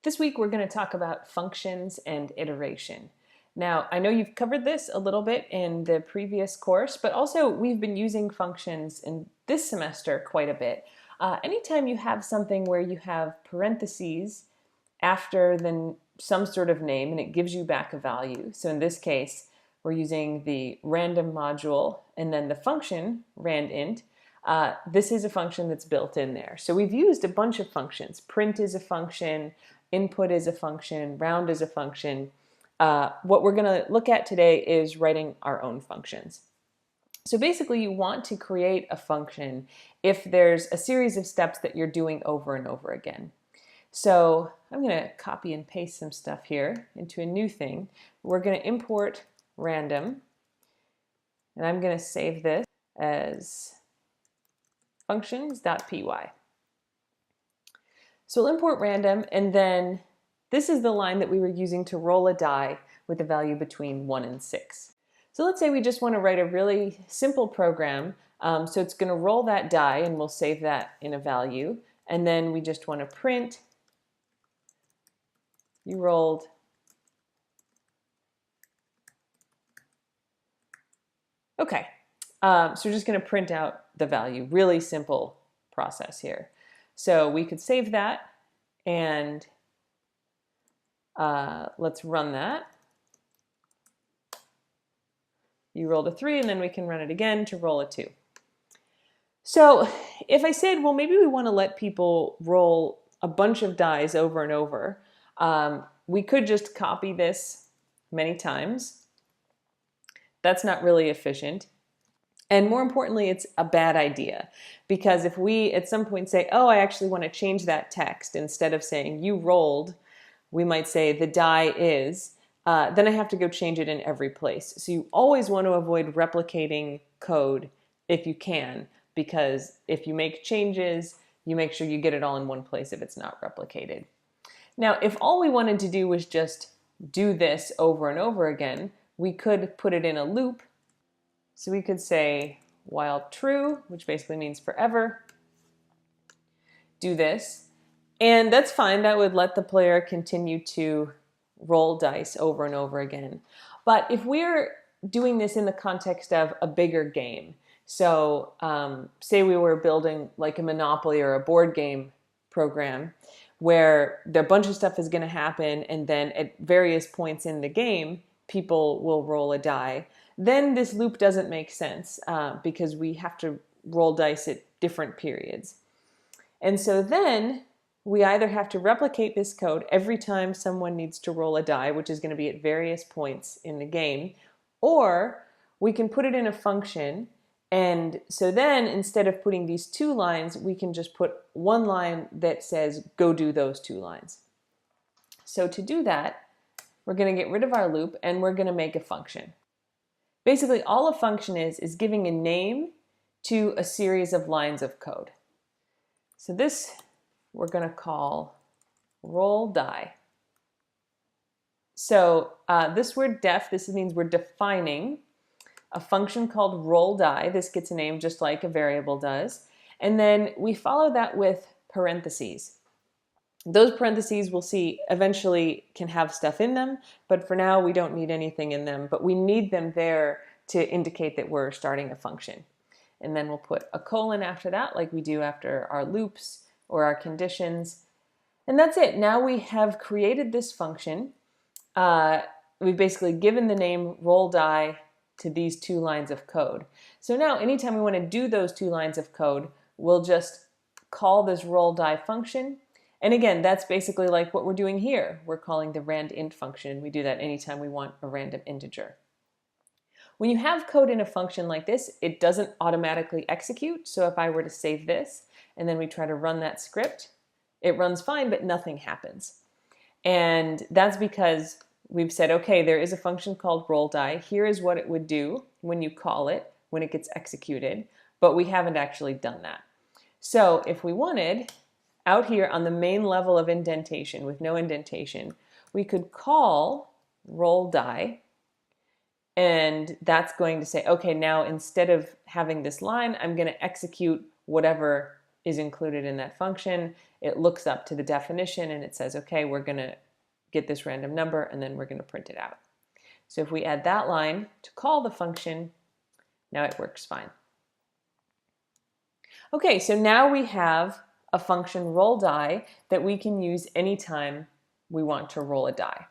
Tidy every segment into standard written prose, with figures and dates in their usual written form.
This week we're going to talk about functions and iteration. Now, I know you've covered this a little bit in the previous course, but also we've been using functions in this semester quite a bit. Anytime you have something where you have parentheses after some sort of name and it gives you back a value. So in this case, we're using the random module and then the function randint. This is a function that's built in there. So we've used a bunch of functions. Print is a function, input is a function, round is a function. What we're going to look at today is writing our own functions. So basically you want to create a function if there's a series of steps that you're doing over and over again. So I'm going to copy and paste some stuff here into a new thing. We're going to import random, and I'm going to save this as functions.py. So we'll import random, and then this is the line that we were using to roll a die with a value between 1 and 6. So let's say we just want to write a really simple program. So it's going to roll that die, and we'll save that in a value. And then we just want to print, you rolled okay. So we're just going to print out the value. Really simple process here. So we could save that, and let's run that. You rolled a 3, and then we can run it again to roll a 2. So if I said, well, maybe we want to let people roll a bunch of dice over and over, we could just copy this many times. That's not really efficient. And more importantly, it's a bad idea, because if we at some point say, oh, I actually want to change that text, instead of saying you rolled, we might say the die is, then I have to go change it in every place. So you always want to avoid replicating code if you can, because if you make changes, you make sure you get it all in one place if it's not replicated. Now, if all we wanted to do was just do this over and over again, we could put it in a loop. So we could say while true, which basically means forever, do this. And that's fine. That would let the player continue to roll dice over and over again. But if we're doing this in the context of a bigger game, so say we were building like a Monopoly or a board game program where a bunch of stuff is going to happen, and then at various points in the game, people will roll a die, then this loop doesn't make sense because we have to roll dice at different periods. And so then we either have to replicate this code every time someone needs to roll a die, which is going to be at various points in the game, or we can put it in a function. And so then instead of putting these 2 lines, we can just put one line that says, go do those 2 lines. So to do that, we're going to get rid of our loop and we're going to make a function. Basically, all a function is giving a name to a series of lines of code. So this we're going to call roll die. So this word def, this means we're defining a function called roll die. This gets a name just like a variable does. And then we follow that with parentheses. Those parentheses we'll see eventually can have stuff in them, but for now we don't need anything in them, but we need them there to indicate that we're starting a function. And then we'll put a colon after that, like we do after our loops or our conditions. And that's it. Now we have created this function. We've basically given the name roll die to these 2 lines of code. So now anytime we want to do those 2 lines of code, we'll just call this roll die function. And again, that's basically like what we're doing here. We're calling the randint function. We do that anytime we want a random integer. When you have code in a function like this, it doesn't automatically execute. So if I were to save this and then we try to run that script, it runs fine, but nothing happens. And that's because we've said, okay, there is a function called roll die. Here is what it would do when you call it, when it gets executed, but we haven't actually done that. So if we wanted, out here on the main level of indentation with no indentation, we could call roll die, and that's going to say, okay, now instead of having this line, I'm going to execute whatever is included in that function, it looks up to the definition and it says, okay, we're going to get this random number and then we're going to print it out. So if we add that line to call the function, now it works fine. Okay, so now we have a function roll die that we can use anytime we want to roll a die.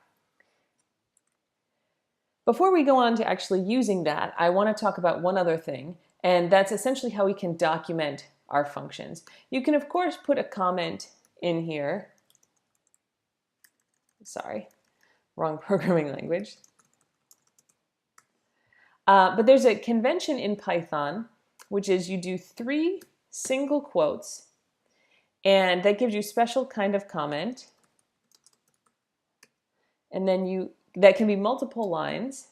Before we go on to actually using that, I want to talk about one other thing, and that's essentially how we can document our functions. You can, of course, put a comment in here. Sorry, wrong programming language. But there's a convention in Python, which is you do 3 single quotes, and that gives you special kind of comment. And then that can be multiple lines.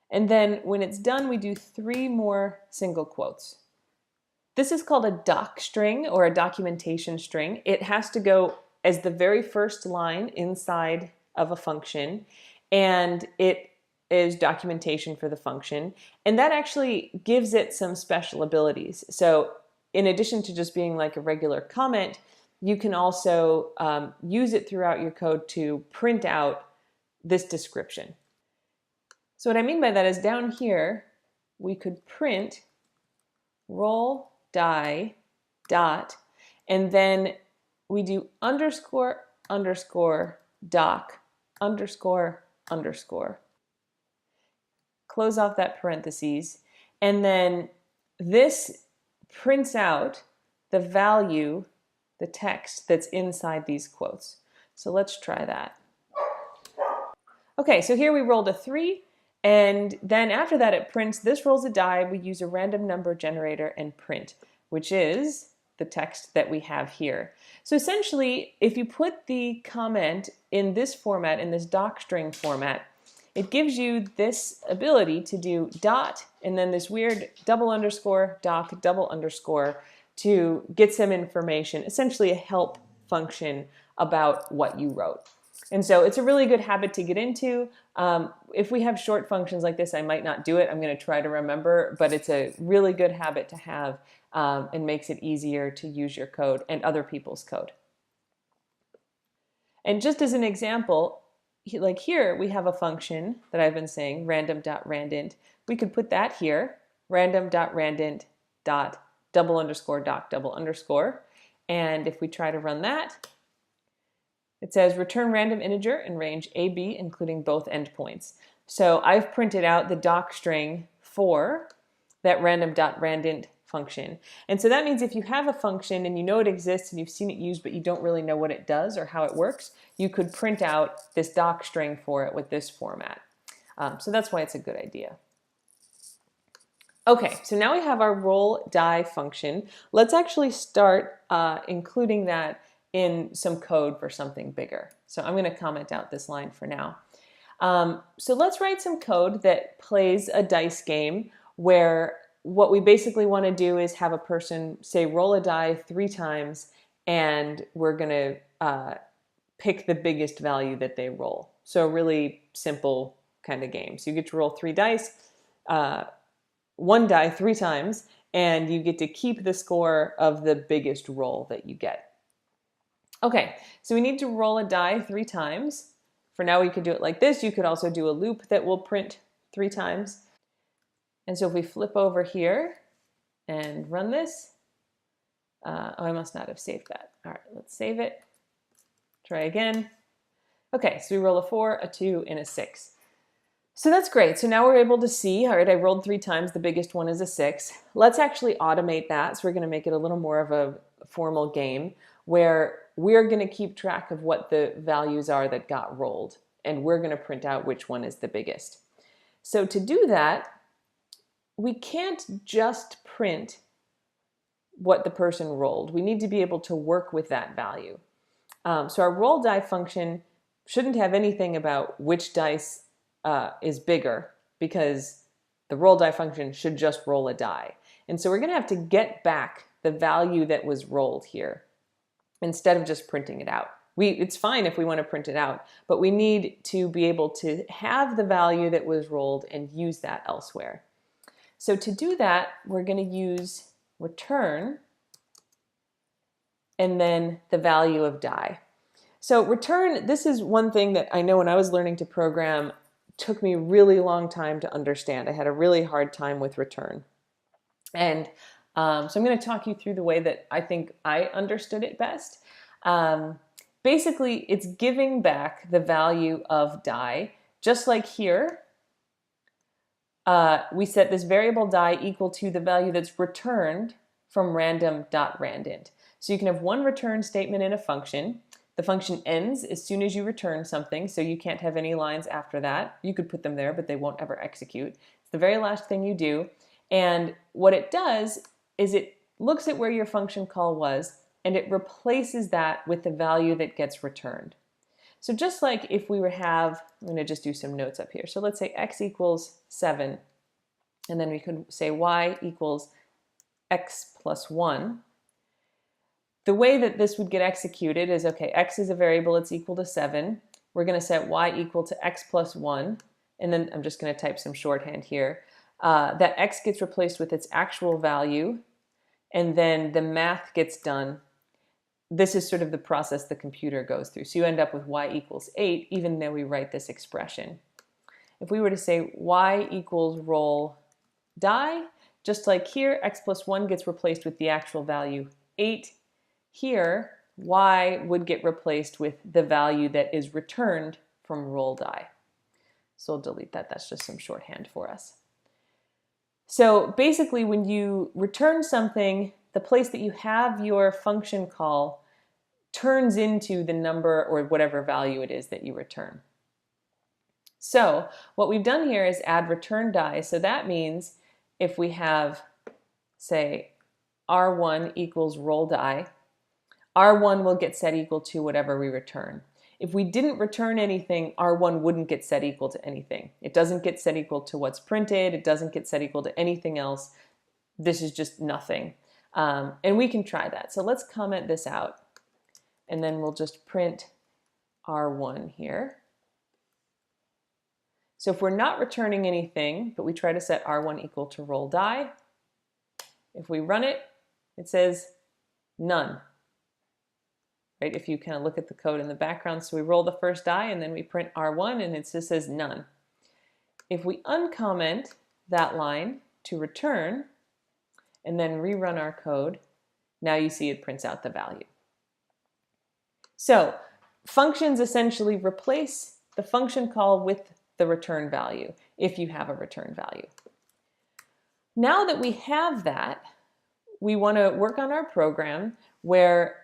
And then when it's done, we do 3 more single quotes. This is called a doc string or a documentation string. It has to go as the very first line inside of a function, and it is documentation for the function. And that actually gives it some special abilities. So in addition to just being like a regular comment, you can also use it throughout your code to print out this description. So what I mean by that is down here, we could print roll die dot, and then we do underscore underscore doc underscore underscore. Close off that parentheses, and then this prints out the value, the text that's inside these quotes. So let's try that. Okay, so here we rolled a 3, and then after that it prints, this rolls a die, we use a random number generator and print, which is the text that we have here. So essentially, if you put the comment in this format, in this docstring format, it gives you this ability to do dot and then this weird double underscore doc double underscore to get some information, essentially a help function about what you wrote. And so it's a really good habit to get into. If we have short functions like this, I might not do it. I'm going to try to remember, but it's a really good habit to have and makes it easier to use your code and other people's code. And just as an example, like here we have a function that I've been saying, random.randint. We could put that here, random.randint dot double underscore doc double underscore. And if we try to run that, it says return random integer in range AB, including both endpoints. So I've printed out the doc string for that random.randint function. And so that means if you have a function and you know it exists and you've seen it used, but you don't really know what it does or how it works, you could print out this doc string for it with this format. So that's why it's a good idea. Okay, so now we have our roll die function. Let's actually start including that in some code for something bigger. So I'm going to comment out this line for now. So let's write some code that plays a dice game where what we basically want to do is have a person say roll a die 3 times, and we're going to pick the biggest value that they roll. So a really simple kind of game. So you get to roll 3 dice, 1 die 3 times, and you get to keep the score of the biggest roll that you get. Okay, so we need to roll a die 3 times. For now we could do it like this. You could also do a loop that will print 3 times. And so if we flip over here and run this, oh, I must not have saved that. All right, let's save it. Try again. Okay, so we roll a 4, a 2, and a 6. So that's great. So now we're able to see, all right, I rolled 3 times. The biggest one is a 6. Let's actually automate that. So we're going to make it a little more of a formal game where we're going to keep track of what the values are that got rolled, and we're going to print out which one is the biggest. So to do that, we can't just print what the person rolled. We need to be able to work with that value. So our roll die function shouldn't have anything about which dice is bigger, because the roll die function should just roll a die. And so we're going to have to get back the value that was rolled here instead of just printing it out. It's fine if we want to print it out, but we need to be able to have the value that was rolled and use that elsewhere. So to do that, we're going to use return and then the value of die. So return, this is one thing that I know when I was learning to program, took me a really long time to understand. I had a really hard time with return. And so I'm going to talk you through the way that I think I understood it best. Basically, it's giving back the value of die, just like here. We set this variable die equal to the value that's returned from random.randint. So you can have one return statement in a function. The function ends as soon as you return something, so you can't have any lines after that. You could put them there, but they won't ever execute. It's the very last thing you do. And what it does is it looks at where your function call was, and it replaces that with the value that gets returned. So just like if we I'm going to just do some notes up here. So let's say x equals 7, and then we could say y equals x plus 1. The way that this would get executed is, okay, x is a variable, it's equal to 7. We're going to set y equal to x plus 1, and then I'm just going to type some shorthand here. That x gets replaced with its actual value, and then the math gets done. This is sort of the process the computer goes through. So you end up with y equals 8, even though we write this expression. If we were to say y equals roll die, just like here, x plus 1 gets replaced with the actual value 8. Here, y would get replaced with the value that is returned from roll die. So I'll delete that. That's just some shorthand for us. So basically, when you return something, the place that you have your function call turns into the number or whatever value it is that you return. So what we've done here is add return die. So that means if we have, say, R1 equals roll die, R1 will get set equal to whatever we return. If we didn't return anything, R1 wouldn't get set equal to anything. It doesn't get set equal to what's printed. It doesn't get set equal to anything else. This is just nothing. And we can try that. So let's comment this out. And then we'll just print R1 here. So if we're not returning anything, but we try to set R1 equal to roll die, if we run it, it says none. Right? If you kind of look at the code in the background, so we roll the first die and then we print R1 and it just says none. If we uncomment that line to return and then rerun our code, now you see it prints out the value. So functions essentially replace the function call with the return value if you have a return value. Now that we have that, we want to work on our program where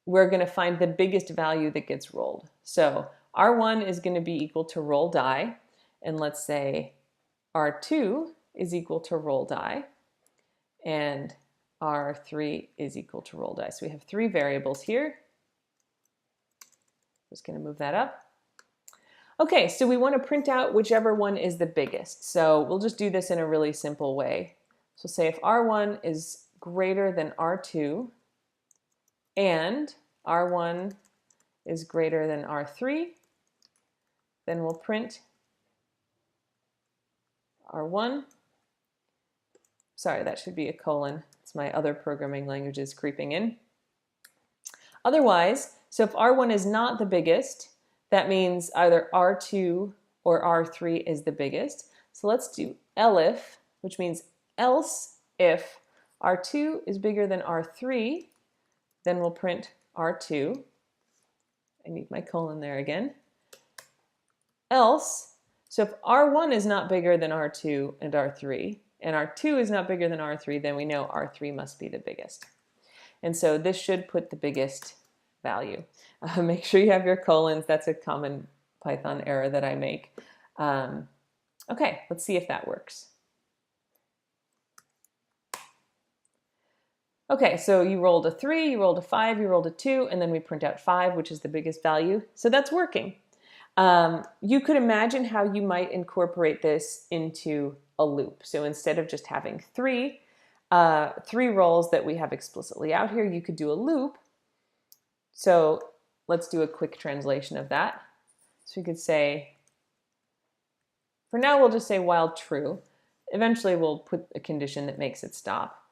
we're going to find the biggest value that gets rolled. So R1 is going to be equal to roll die, and let's say R2 is equal to roll die, and R3 is equal to roll die. So we have three variables here. Just going to move that up. Okay, so we want to print out whichever one is the biggest. So we'll just do this in a really simple way. So say if R1 is greater than R2, and R1 is greater than R3, then we'll print R1. Sorry, that should be a colon. It's my other programming languages creeping in. Otherwise, so if R1 is not the biggest, that means either R2 or R3 is the biggest. So let's do elif, which means else if R2 is bigger than R3, then we'll print R2. I need my colon there again. Else, so if R1 is not bigger than R2 and R3, and R2 is not bigger than R3, then we know R3 must be the biggest. And so this should put the biggest value. Make sure you have your colons. That's a common Python error that I make. Okay, let's see if that works. Okay, so you rolled a 3, you rolled a 5, you rolled a 2, and then we print out 5, which is the biggest value. So that's working. You could imagine how you might incorporate this into a loop. So instead of just having three rolls that we have explicitly out here, you could do a loop. So let's do a quick translation of that. So we could say, for now we'll just say while true. Eventually we'll put a condition that makes it stop.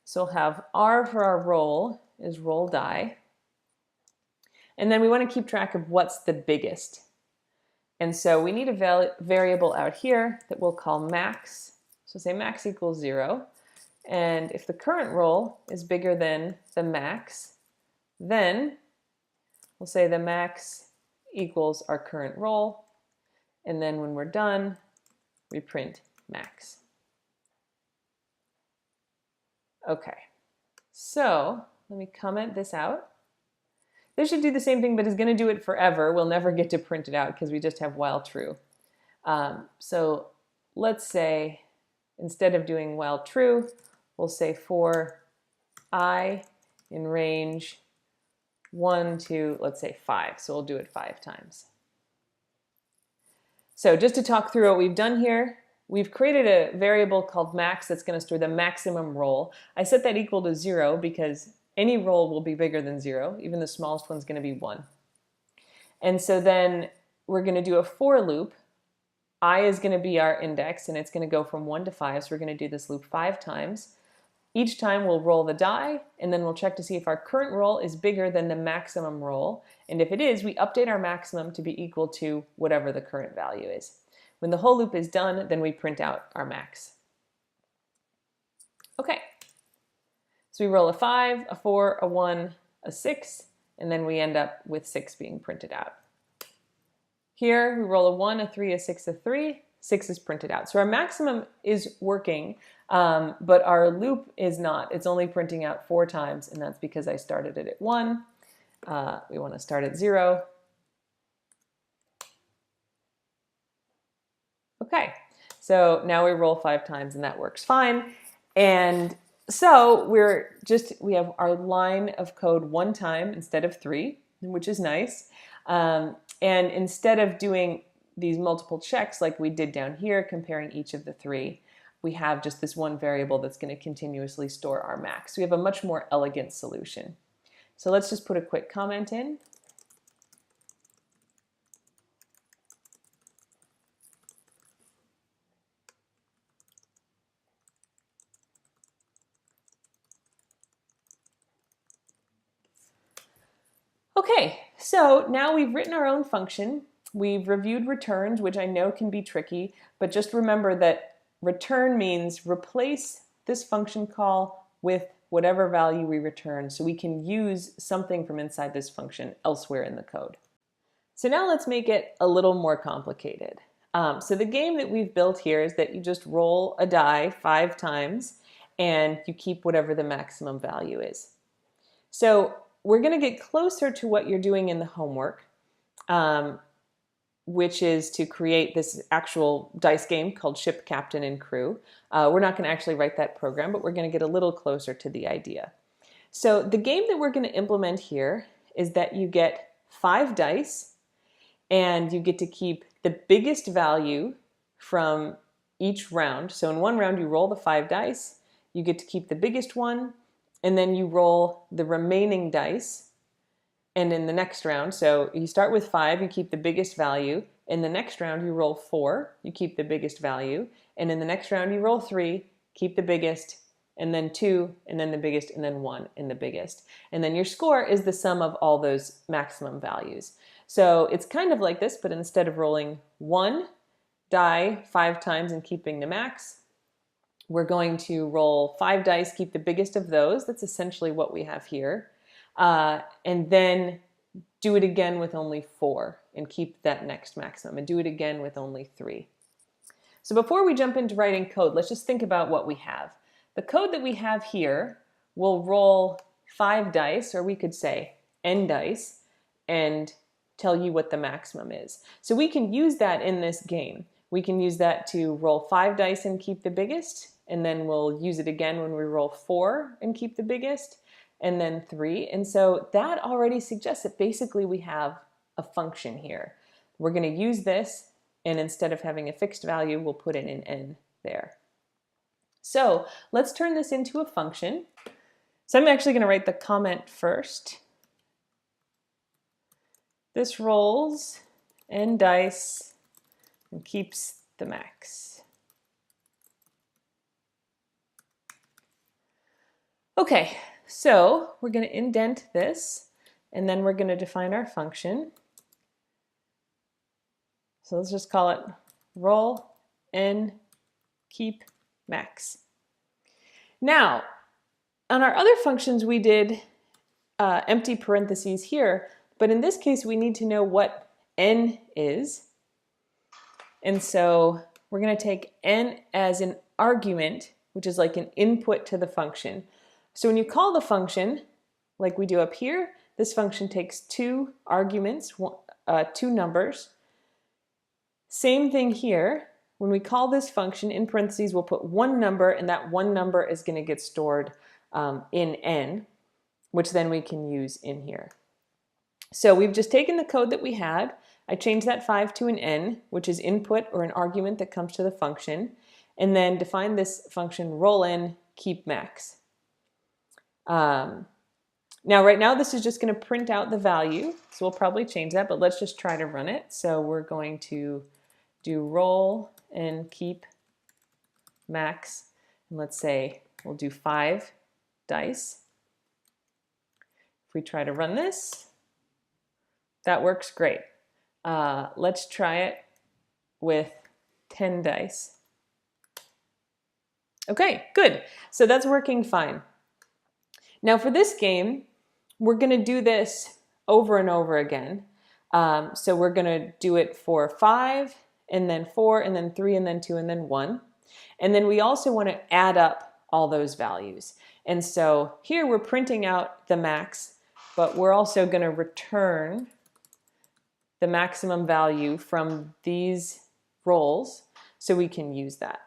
So we'll have R for our roll is roll die. And then we want to keep track of what's the biggest. And so we need a variable out here that we'll call max. So say max equals 0. And if the current roll is bigger than the max, then we'll say the max equals our current roll. And then when we're done, we print max. Okay, so let me comment this out. This should do the same thing, but it's going to do it forever. We'll never get to print it out because we just have while true. So let's say instead of doing while true, we'll say for I in range 1 to, let's say 5. So we'll do it 5 times. So just to talk through what we've done here, we've created a variable called max that's going to store the maximum roll. I set that equal to 0 because any roll will be bigger than 0. Even the smallest one's going to be 1. And so then we're going to do a for loop. I is going to be our index, and it's going to go from 1 to 5. So we're going to do this loop 5 times. Each time we'll roll the die, and then we'll check to see if our current roll is bigger than the maximum roll. And if it is, we update our maximum to be equal to whatever the current value is. When the whole loop is done, then we print out our max. Okay. So we roll a 5, a 4, a 1, a 6, and then we end up with 6 being printed out. Here we roll a 1, a 3, a 6, a 3, 6 is printed out. So our maximum is working, but our loop is not. It's only printing out 4 times, and that's because I started it at 1. We want to start at 0. Okay, so now we roll 5 times, and that works fine. And so we have our line of code 1 time instead of 3, which is nice. And instead of doing these multiple checks like we did down here, comparing each of the 3, we have just this one variable that's going to continuously store our max. So we have a much more elegant solution. So let's just put a quick comment in. Okay, so now we've written our own function. We've reviewed returns, which I know can be tricky, but just remember that return means replace this function call with whatever value we return, so we can use something from inside this function elsewhere in the code. So now let's make it a little more complicated. So the game that we've built here is that you just roll a die 5 times and you keep whatever the maximum value is. So we're going to get closer to what you're doing in the homework, which is to create this actual dice game called Ship Captain and Crew. We're not going to actually write that program, but we're going to get a little closer to the idea. So the game that we're going to implement here is that you get 5 dice, and you get to keep the biggest value from each round. So in one round, you roll the 5 dice, you get to keep the biggest one, and then you roll the remaining dice. And in the next round, so you start with 5, you keep the biggest value. In the next round, you roll 4, you keep the biggest value. And in the next round, you roll 3, keep the biggest, and then 2, and then the biggest, and then 1, and the biggest. And then your score is the sum of all those maximum values. So it's kind of like this, but instead of rolling 1 die 5 times and keeping the max, we're going to roll 5 dice, keep the biggest of those. That's essentially what we have here. And then do it again with only 4 and keep that next maximum, and do it again with only 3. So before we jump into writing code, let's just think about what we have. The code that we have here will roll 5 dice, or we could say n dice, and tell you what the maximum is. So we can use that in this game. We can use that to roll 5 dice and keep the biggest, and then we'll use it again when we roll 4 and keep the biggest, and then 3. And so that already suggests that basically we have a function here. We're going to use this, and instead of having a fixed value, we'll put in an n there. So let's turn this into a function. So I'm actually going to write the comment first. this rolls n dice and keeps the max. Okay, so we're going to indent this, and then we're going to define our function. So let's just call it roll n keep max. Now, on our other functions, we did empty parentheses here, but in this case, we need to know what n is. And so we're going to take n as an argument, which is like an input to the function. So when you call the function, like we do up here, this function takes two arguments, two numbers. Same thing here. When we call this function, in parentheses, we'll put one number, and that one number is going to get stored in n, which then we can use in here. So we've just taken the code that we had. I changed that 5 to an n, which is input or an argument that comes to the function, and then define this function roll n keep max. Now right now this is just going to print out the value, so we'll probably change that, but let's just try to run it. So we're going to do roll and keep max, and let's say we'll do 5 dice. If we try to run this, that works great. Let's try it with 10 dice. Okay, good. So that's working fine. Now for this game, we're going to do this over and over again. So we're going to do it for 5, and then 4, and then 3, and then 2, and then 1. And then we also want to add up all those values. And so here we're printing out the max, but we're also going to return the maximum value from these rolls so we can use that.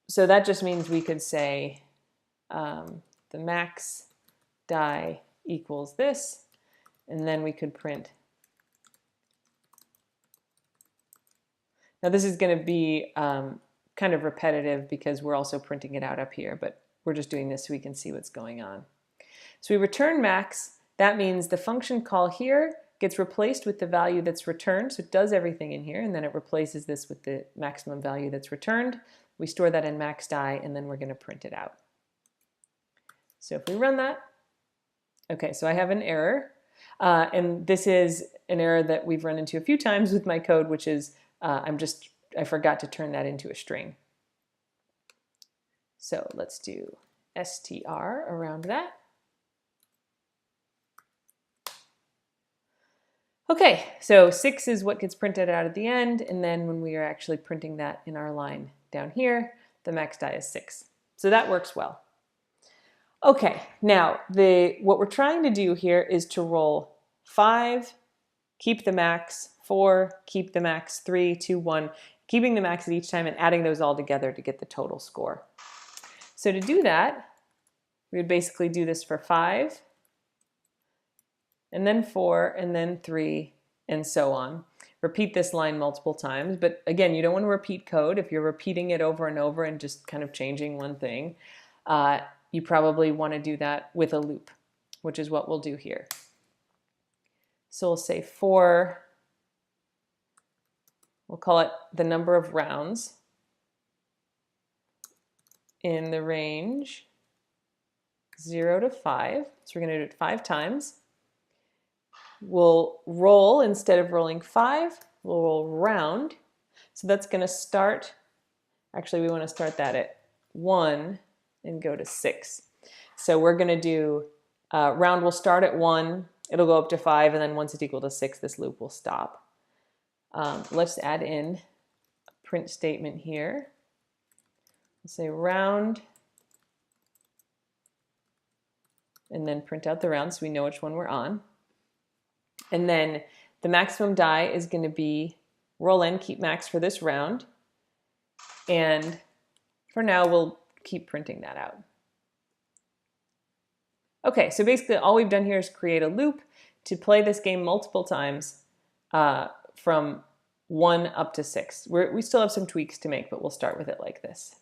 So that just means we could say the max die equals this, and then we could print. Now this is going to be kind of repetitive because we're also printing it out up here, but we're just doing this so we can see what's going on. So we return max. That means the function call here gets replaced with the value that's returned, so it does everything in here, and then it replaces this with the maximum value that's returned. We store that in max die, and then we're going to print it out. So if we run that, okay, so I have an error, and this is an error that we've run into a few times with my code, which is I forgot to turn that into a string. So let's do str around that. Okay, so 6 is what gets printed out at the end, and then when we are actually printing that in our line down here, the max die is 6. So that works well. Okay, now what we're trying to do here is to roll 5, keep the max, 4, keep the max, 3, 2, 1, keeping the max at each time and adding those all together to get the total score. So to do that, we would basically do this for 5, and then 4, and then 3, and so on. Repeat this line multiple times, but again, you don't want to repeat code. If you're repeating it over and over and just kind of changing one thing, you probably want to do that with a loop, which is what we'll do here. So we'll say 4, we'll call it the number of rounds in the range 0 to 5. So we're going to do it 5 times. We'll roll, instead of rolling 5, we'll roll round. So that's going to start, actually we want to start that at 1 and go to 6. So we're going to do, round will start at 1, it'll go up to 5, and then once it's equal to 6, this loop will stop. Let's add in a print statement here. Let's say round, and then print out the round so we know which one we're on. And then the maximum die is going to be roll n keep max for this round. And for now, we'll keep printing that out. Okay, so basically all we've done here is create a loop to play this game multiple times from 1 up to 6. We still have some tweaks to make, but we'll start with it like this.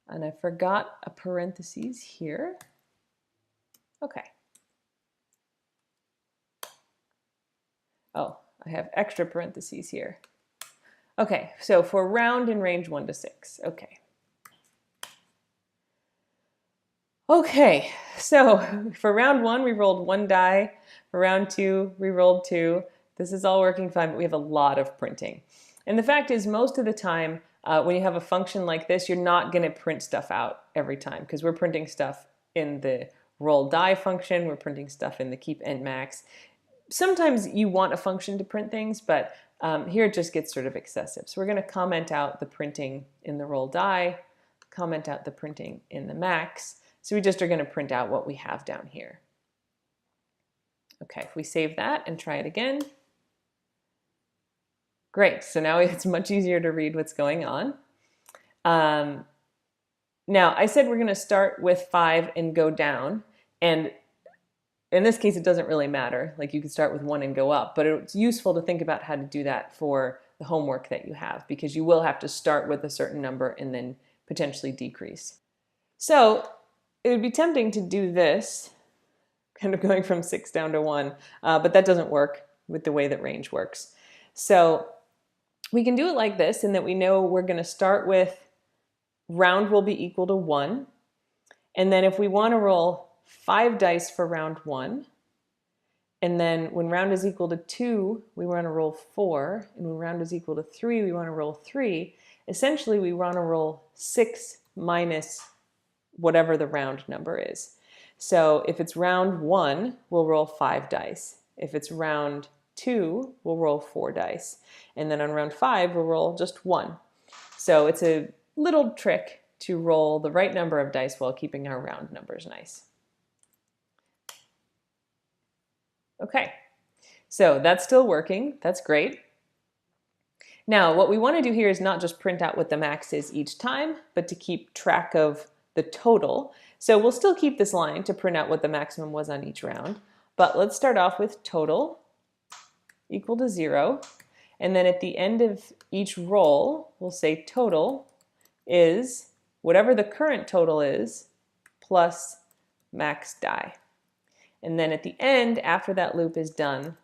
And I forgot a parentheses here. Okay. Oh, I have extra parentheses here. Okay, so for round in range 1 to 6. Okay. Okay, so for round 1, we rolled 1 die. For round 2, we rolled 2. This is all working fine, but we have a lot of printing. And the fact is, most of the time, when you have a function like this, you're not going to print stuff out every time, because we're printing stuff in the roll die function, we're printing stuff in the keep end max. Sometimes you want a function to print things, but here it just gets sort of excessive. So we're going to comment out the printing in the roll die, comment out the printing in the max. So we just are going to print out what we have down here. Okay, if we save that and try it again. Great, so now it's much easier to read what's going on. Now, I said we're going to start with 5 and go down, and in this case, it doesn't really matter. Like, you can start with 1 and go up, but it's useful to think about how to do that for the homework that you have, because you will have to start with a certain number and then potentially decrease. So it would be tempting to do this, kind of going from 6 down to 1, but that doesn't work with the way that range works. So we can do it like this, in that we know we're going to start with round will be equal to 1, and then if we want to roll 5 dice for round 1, and then when round is equal to 2, we want to roll 4, and when round is equal to 3, we want to roll 3. Essentially, we want to roll 6 minus whatever the round number is. So if it's round 1, we'll roll 5 dice. If it's round 2, we'll roll 4 dice. And then on round 5, we'll roll just 1. So it's a little trick to roll the right number of dice while keeping our round numbers nice. Okay, so that's still working. That's great. Now, what we want to do here is not just print out what the max is each time, but to keep track of the total. So we'll still keep this line to print out what the maximum was on each round, but let's start off with total equal to 0. And then at the end of each roll, we'll say total is whatever the current total is plus max die. And then at the end, after that loop is done,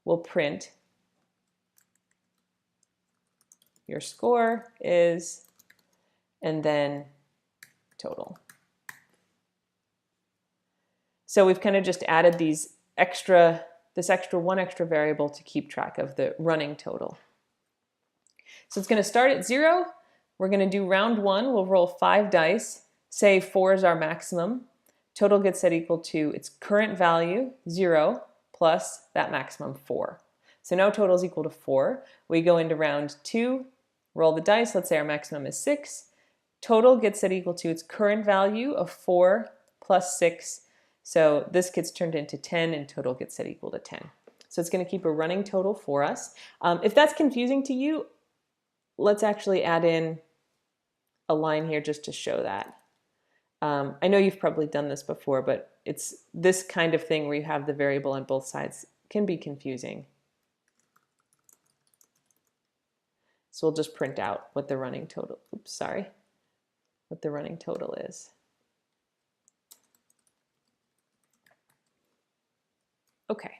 we'll print your score is, and then total. So we've kind of just added this extra one extra variable to keep track of the running total. So it's going to start at 0. We're going to do round 1. We'll roll 5 dice. Say 4 is our maximum. Total gets set equal to its current value, 0, plus that maximum, 4. So now total is equal to 4. We go into round 2, roll the dice. Let's say our maximum is 6. Total gets set equal to its current value of 4 plus 6. So this gets turned into 10, and total gets set equal to 10. So it's going to keep a running total for us. If that's confusing to you, let's actually add in a line here just to show that. I know you've probably done this before, but it's this kind of thing where you have the variable on both sides can be confusing. So we'll just print out what the running total, what the running total is. Okay.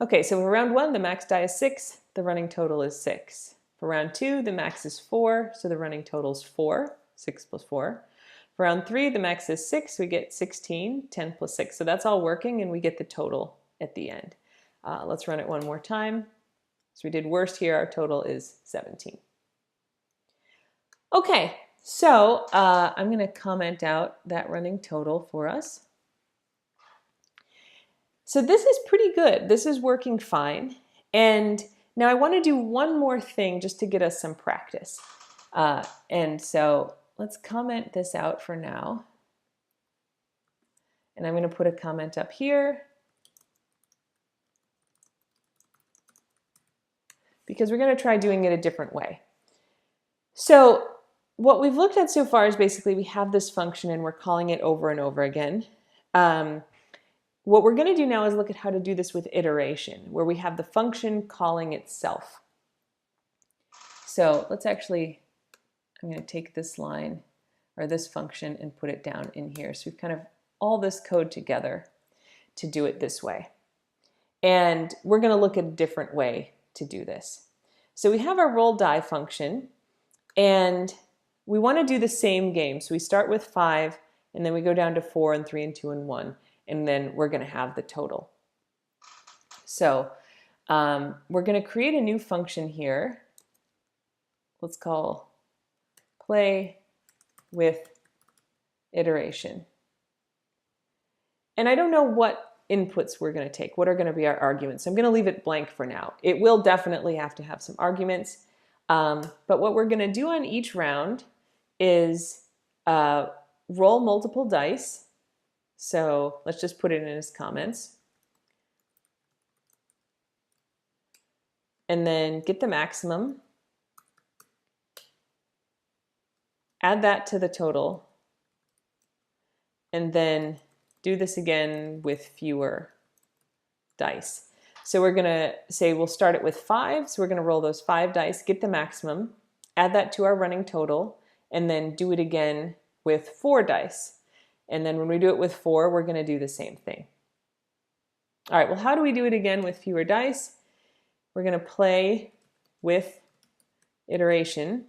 Okay, so for round 1, the max die is 6, the running total is 6. For round 2, the max is 4, so the running total is 4, 6 plus 4. For round 3, the max is 6, we get 16, 10 plus 6. So that's all working, and we get the total at the end. Let's run it one more time. So we did worst here, our total is 17. Okay, so I'm going to comment out that running total for us. So this is pretty good. This is working fine. And now I want to do one more thing just to get us some practice. And so let's comment this out for now. And I'm going to put a comment up here, because we're going to try doing it a different way. So what we've looked at so far is basically we have this function and we're calling it over and over again. What we're going to do now is look at how to do this with iteration, where we have the function calling itself. So let's actually, I'm going to take this line or this function and put it down in here. So we've kind of all this code together. to do it this way. And we're going to look at a different way to do this. So we have our roll die function, and we want to do the same game. So we start with 5, and then we go down to 4 and 3 and 2 and 1, and then we're going to have the total. So we're going to create a new function here. Let's call play with iteration. And I don't know what inputs we're going to take, what are going to be our arguments. So I'm going to leave it blank for now. It will definitely have to have some arguments. But what we're going to do on each round is roll multiple dice. So let's just put it in his comments. And then get the maximum. Add that to the total. And then do this again with fewer dice. So we're going to say we'll start it with 5. So we're going to roll those 5 dice, get the maximum, add that to our running total, and then do it again with 4 dice. And then when we do it with 4, we're going to do the same thing. All right, well, how do we do it again with fewer dice? We're going to play with iteration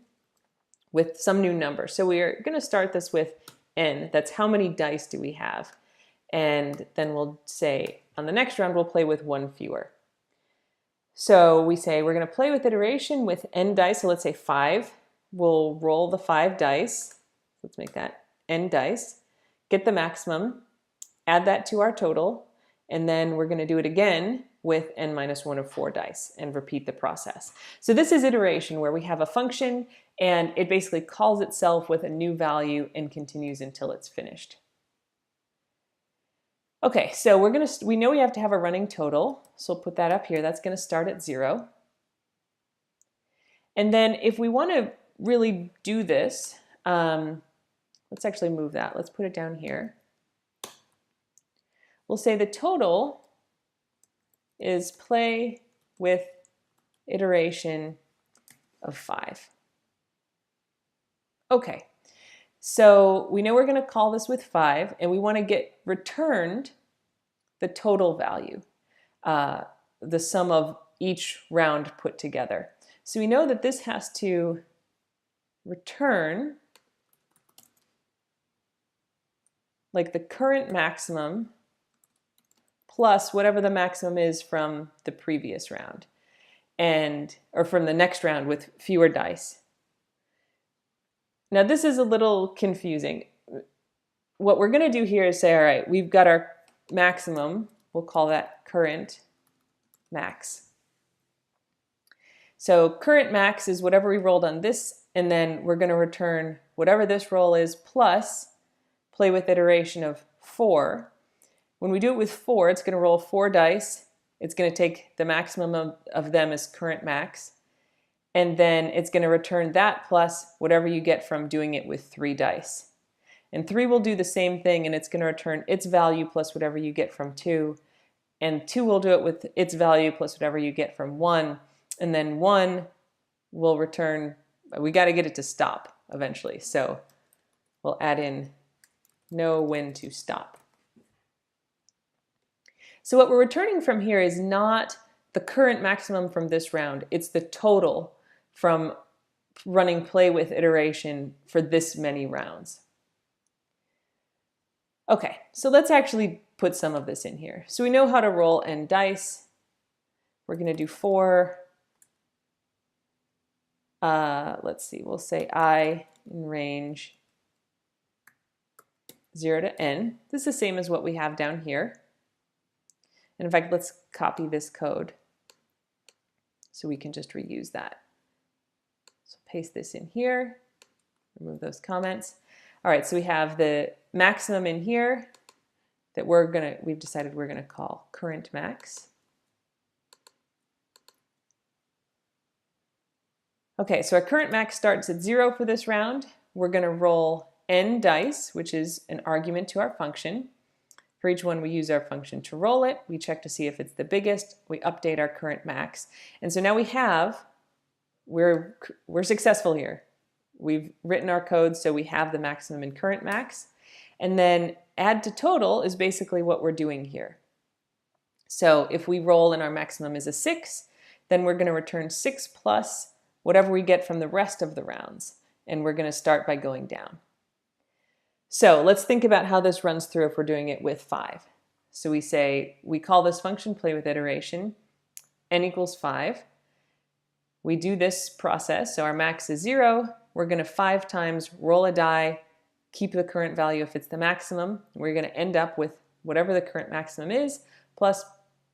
with some new number. So we are going to start this with n. That's how many dice do we have? And then we'll say on the next round, we'll play with 1 fewer. So we say we're going to play with iteration with n dice. So let's say 5. We'll roll the 5 dice. Let's make that n dice. Get the maximum. Add that to our total. And then we're going to do it again with n minus 1 of 4 dice and repeat the process. So this is iteration, where we have a function and it basically calls itself with a new value and continues until it's finished. Okay, so we know we have to have a running total, so we'll put that up here. That's going to start at 0. And then if we want to really do this, let's actually move that. Let's put it down here. We'll say the total is play with iteration of 5. Okay, so we know we're going to call this with 5, and we want to get returned the total value, the sum of each round put together. So we know that this has to return like the current maximum plus whatever the maximum is from the previous round, or from the next round with fewer dice. Now this is a little confusing. What we're going to do here is say, all right, we've got our maximum, we'll call that current max. So current max is whatever we rolled on this, and then we're going to return whatever this roll is plus play with iteration of 4. When we do it with 4, it's going to roll 4 dice. It's going to take the maximum of them as current max. And then it's going to return that plus whatever you get from doing it with 3 dice. And 3 will do the same thing, and it's going to return its value plus whatever you get from 2. And 2 will do it with its value plus whatever you get from 1. And then 1 will return, we got to get it to stop eventually. So we'll add in know when to stop. So what we're returning from here is not the current maximum from this round. It's the total from running play with iteration for this many rounds. Okay, so let's actually put some of this in here. So we know how to roll n dice. We're going to do 4. Let's see, we'll say I in range 0 to n. This is the same as what we have down here. And in fact, let's copy this code so we can just reuse that. So paste this in here, remove those comments. All right, so we have the maximum in here that we've decided we're gonna call current max. Okay, so our current max starts at 0 for this round. We're gonna roll n dice, which is an argument to our function. For each one, we use our function to roll it. We check to see if it's the biggest. We update our current max. And so now we're successful here. We've written our code so we have the maximum and current max. And then add to total is basically what we're doing here. So if we roll and our maximum is a 6, then we're going to return 6 plus whatever we get from the rest of the rounds. And we're going to start by going down. So let's think about how this runs through if we're doing it with 5. So we say, we call this function play with iteration, n equals 5. We do this process, so our max is 0. We're going to 5 times roll a die, keep the current value if it's the maximum. We're going to end up with whatever the current maximum is, plus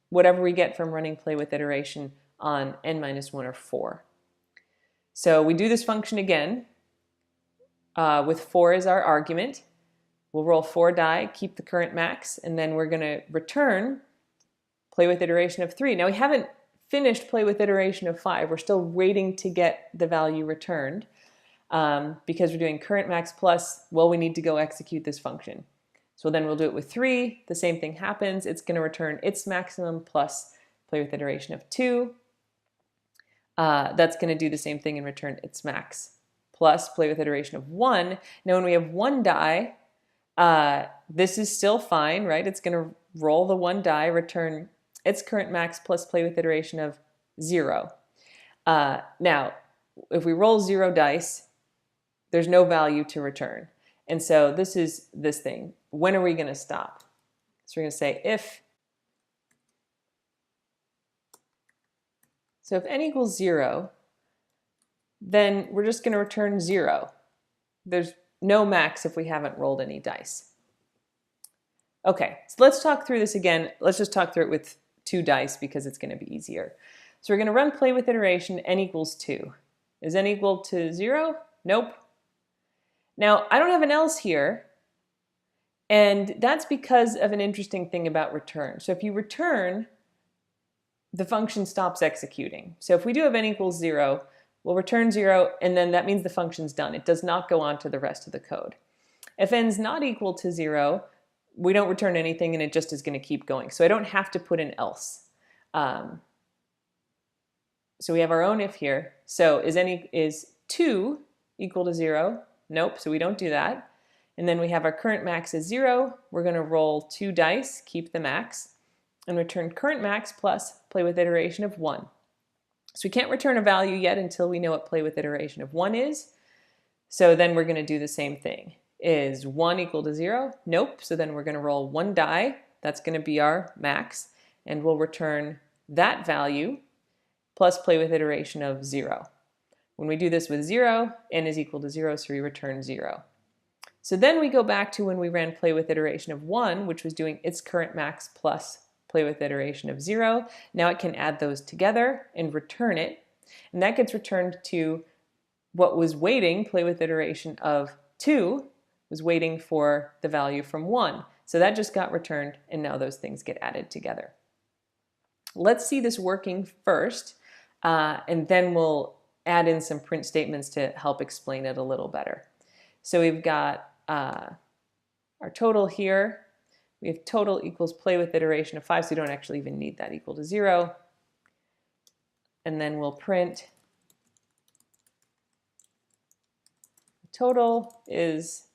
whatever we get from running play with iteration on n minus 1 or 4. So we do this function again with 4 as our argument. We'll roll 4 die, keep the current max, and then we're going to return play with iteration of 3. Now we haven't finished play with iteration of 5. We're still waiting to get the value returned because we're doing current max plus, well, we need to go execute this function. So then we'll do it with 3. The same thing happens. It's going to return its maximum plus play with iteration of 2. That's going to do the same thing and return its max plus play with iteration of 1. Now when we have 1 die, this is still fine, right? It's going to roll the 1 die, return its current max plus play with iteration of 0. Now, if we roll 0 dice, there's no value to return. And so this is this thing. When are we going to stop? So we're going to say if n equals 0, then we're just going to return 0. There's no max if we haven't rolled any dice. Okay, so let's talk through this again. Let's just talk through it with 2 dice because it's going to be easier. So we're going to run play with iteration n equals 2. Is n equal to 0? Nope. Now, I don't have an else here, and that's because of an interesting thing about return. So if you return, the function stops executing. So if we do have n equals 0, we'll return 0, and then that means the function's done. It does not go on to the rest of the code. If n's not equal to 0, we don't return anything, and it just is going to keep going. So I don't have to put an else. So we have our own if here. So is 2 equal to 0? Nope, so we don't do that. And then we have our current max is 0. We're going to roll 2 dice, keep the max, and return current max plus play with iteration of 1. So we can't return a value yet until we know what play with iteration of 1 is. So then we're going to do the same thing. Is 1 equal to 0? Nope. So then we're going to roll 1 die. That's going to be our max. And we'll return that value plus play with iteration of 0. When we do this with 0, n is equal to 0, so we return 0. So then we go back to when we ran play with iteration of 1, which was doing its current max plus play with iteration of 0. Now it can add those together and return it. And that gets returned to what was waiting, play with iteration of 2, was waiting for the value from 1. So that just got returned, and now those things get added together. Let's see this working first, and then we'll add in some print statements to help explain it a little better. So we've got our total here. We have total equals play with iteration of 5, so we don't actually even need that equal to 0. And then we'll print total is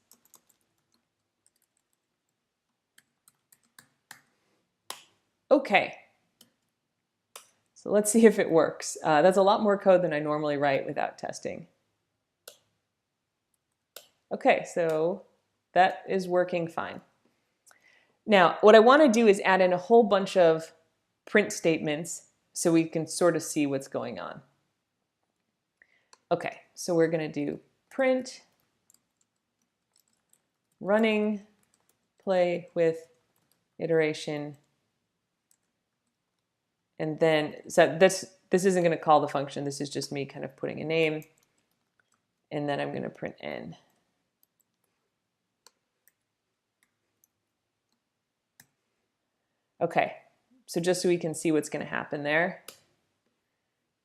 okay. So let's see if it works. That's a lot more code than I normally write without testing. Okay, so that is working fine. Now, what I want to do is add in a whole bunch of print statements so we can sort of see what's going on. Okay, so we're going to do print running play with iteration. And then, so this isn't going to call the function. This is just me kind of putting a name. And then I'm going to print n. Okay, so just so we can see what's going to happen there.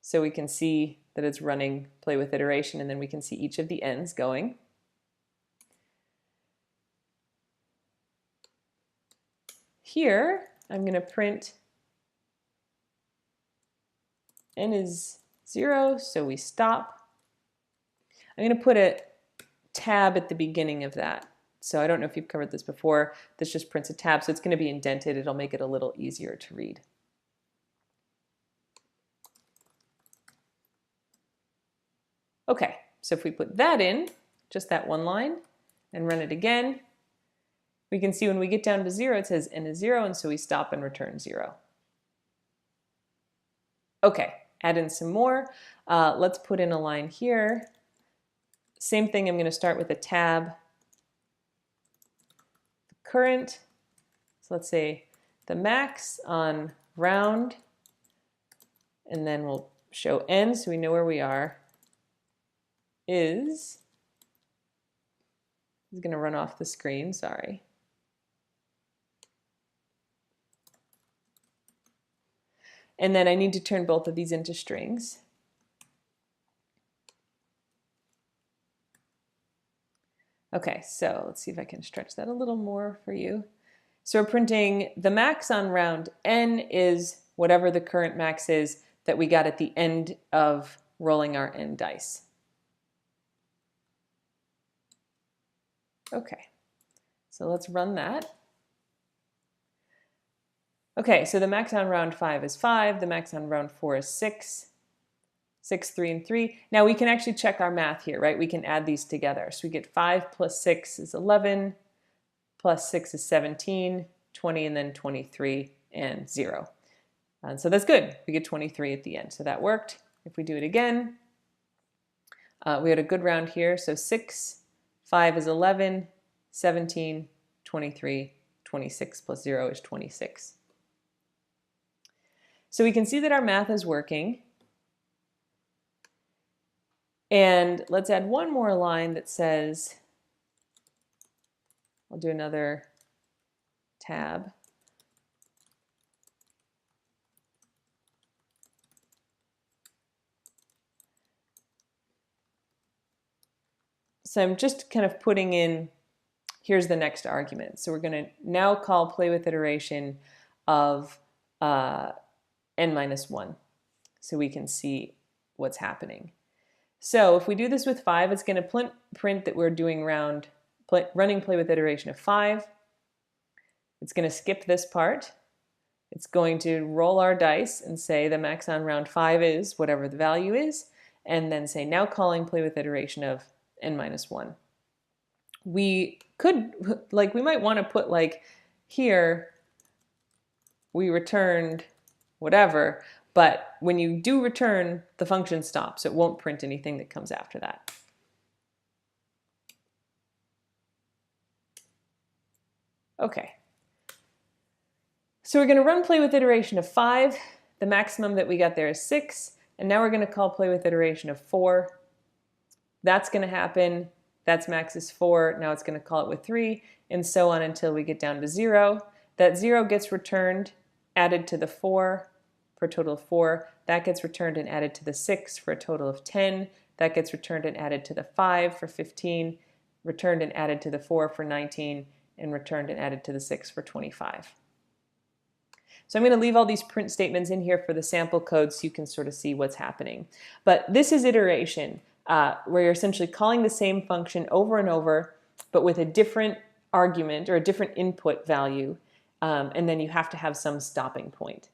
So we can see that it's running play with iteration, and then we can see each of the n's going. Here, I'm going to print n is 0, so we stop. I'm going to put a tab at the beginning of that. So I don't know if you've covered this before. This just prints a tab, so it's going to be indented. It'll make it a little easier to read. Okay, so if we put that in, just that one line, and run it again, we can see when we get down to 0, it says n is 0, and so we stop and return 0. Okay, add in some more. Let's put in a line here. Same thing, I'm going to start with a tab. Current, so let's say the max on round, and then we'll show n so we know where we are, is going to run off the screen, sorry. And then I need to turn both of these into strings. Okay, so let's see if I can stretch that a little more for you. So we're printing the max on round n is whatever the current max is that we got at the end of rolling our n dice. Okay, so let's run that. Okay, so the max on round 5 is 5, the max on round 4 is 6, 6, 3, and 3. Now we can actually check our math here, right? We can add these together. So we get 5 plus 6 is 11, plus 6 is 17, 20, and then 23, and 0. And so that's good. We get 23 at the end, so that worked. If we do it again, we had a good round here. So 6, 5 is 11, 17, 23, 26 plus 0 is 26. So we can see that our math is working. And let's add one more line that says, I'll do another tab. So I'm just kind of putting in, here's the next argument. So we're going to now call play with iteration of n minus 1 so we can see what's happening. So if we do this with 5, it's going to print that we're doing running play with iteration of 5. It's going to skip this part. It's going to roll our dice and say the max on round 5 is whatever the value is, and then say now calling play with iteration of n minus 1. We could, we might want to put here we returned whatever, but when you do return, the function stops. It won't print anything that comes after that. Okay. So we're going to run play with iteration of 5. The maximum that we got there is 6. And now we're going to call play with iteration of 4. That's going to happen. That's max is 4. Now it's going to call it with 3, and so on until we get down to 0. That 0 gets returned, added to the 4 for a total of 4. That gets returned and added to the 6 for a total of 10. That gets returned and added to the 5 for 15, returned and added to the 4 for 19, and returned and added to the 6 for 25. So I'm going to leave all these print statements in here for the sample code so you can sort of see what's happening. But this is iteration, where you're essentially calling the same function over and over, but with a different argument or a different input value, and then you have to have some stopping point.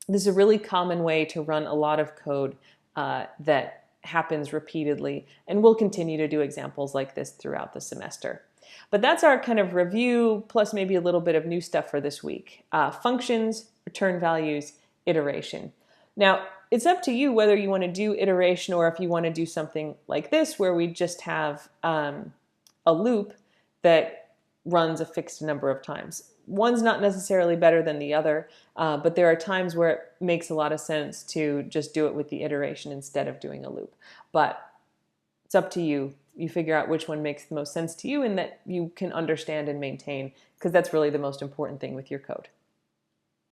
This is a really common way to run a lot of code that happens repeatedly, and we'll continue to do examples like this throughout the semester. But that's our kind of review, plus maybe a little bit of new stuff for this week. Functions, return values, iteration. Now, it's up to you whether you want to do iteration or if you want to do something like this where we just have a loop that runs a fixed number of times. One's not necessarily better than the other, but there are times where it makes a lot of sense to just do it with the iteration instead of doing a loop. But it's up to you. You figure out which one makes the most sense to you and that you can understand and maintain, because that's really the most important thing with your code.